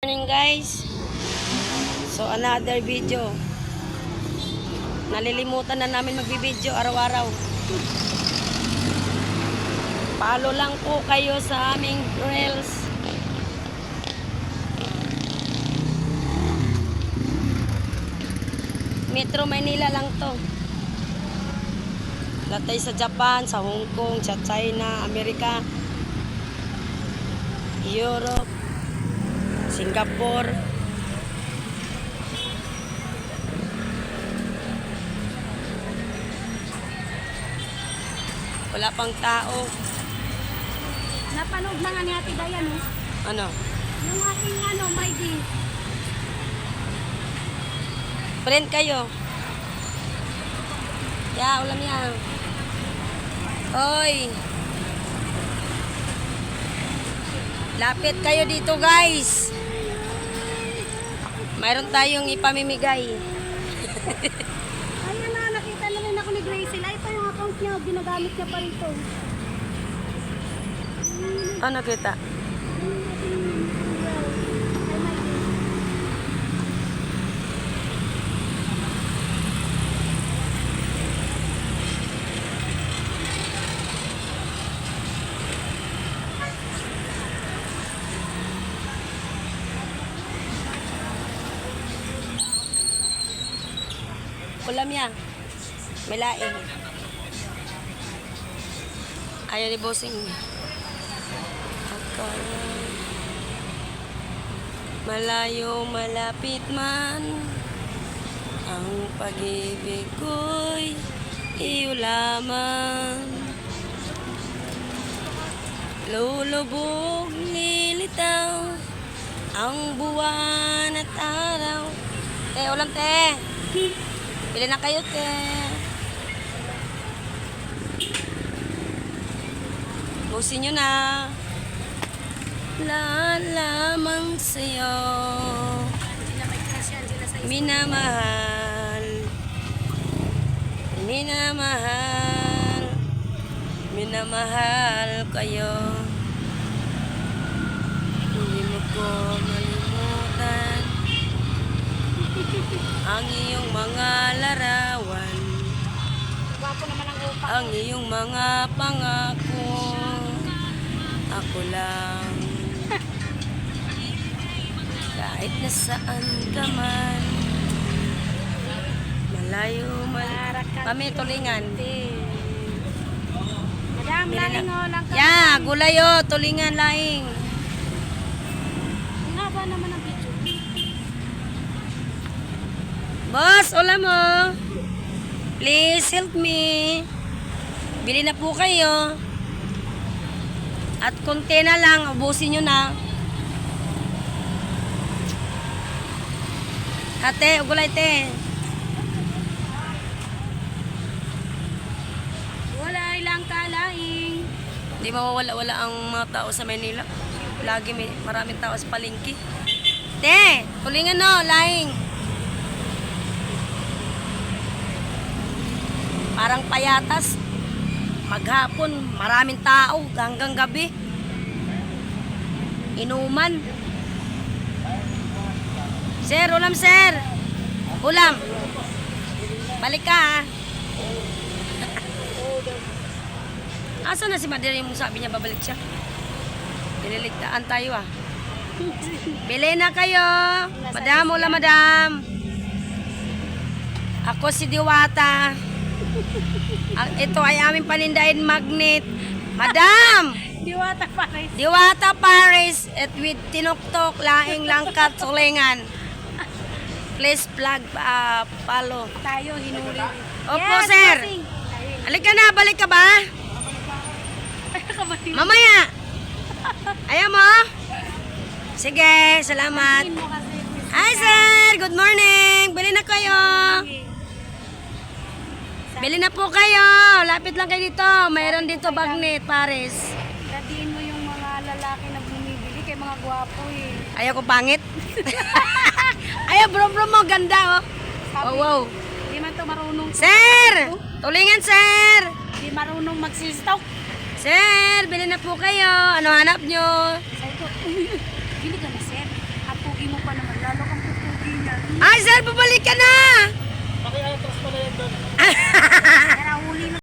Morning guys. So another video. Nalilimutan na namin magbibideo araw-araw. Follow lang po kayo sa aming reels. Metro Manila lang to. Latay sa Japan, sa Hong Kong, sa China, Amerika, Europe, Singapore. Wala pang tao. Napanood na nga ni Ate Dayan, oh. Ano? Yung aking my day. Friend kayo. Ya, ulam yan. Oy. Lapit kayo dito, guys. Mayroon tayong ipamimigay. Ayan na, nakita na rin ako ni Gracie. Ito yung account niya, ginagamit niya pa rito. Ano kita? Ulam yan. May laing. Ayaw ni bossing. Malayo, malapit man, ang pag-ibig ko'y iyo lamang. Lulubog, lilitaw, ang buwan at araw. Ulam te. Bili na kayo, te. Busin nyo na. Lamang sa'yo, minamahal, minamahal, minamahal kayo. Hindi mo ko malimutan ang iyong mga larawan, ang iyong mga pangako. Ako lang, kahit nasaan ka man, malayo, kami tulingan. Madam, laing o lang ka. Ya, gulay o, tulingan, laing. Ang haba naman ang video. Boss, ulam mo. Please help me. Bili na po kayo. At konti na lang, ubusin nyo na. Ate, ugulay te. Wala ilang kalaing. Hindi mawawala-wala ang mga tao sa Manila. Lagi may maraming tao sa palengke. Te, tulingan no, laing. Parang payatas. Maghapon, maraming tao hanggang gabi. Inuman. Sir, ulam sir. Ulam. Balik ka ha. Asa na si Madira yung sabi niya babalik siya? Dililigtaan tayo ah. Bili na kayo. Madam, ulam madam. Ako si Diwata. Ito ay aming panindahin magnet. Madam! Diwata Paris. Diwata Paris at with tinuktok, laing langkat, sulingan. Please plug, follow. Tayo, hinuli. Opo, sir. Bossing. Halika na, balik ka ba? Mamaya. Ayaw mo? Sige, salamat. Sabihin mo kasi. Hi, sir. Good morning. Bili na kayo. Bili na po kayo. Lapit lang kayo dito. Mayroon dito bagnet, Paris. Dadiin mo yung mga lalaki na bumibili kay mga gwapo eh. Ayaw ko pangit. Ayaw, bro mo. Ganda, oh. Sabi, Wow, wow. Di man to marunong. Sir! Tulingan, sir! Di marunong mag-stock. Sir, bili na po kayo. Ano hanap nyo? Sabi ko, bili ka na sir. Apo pogi mo pa naman, lalo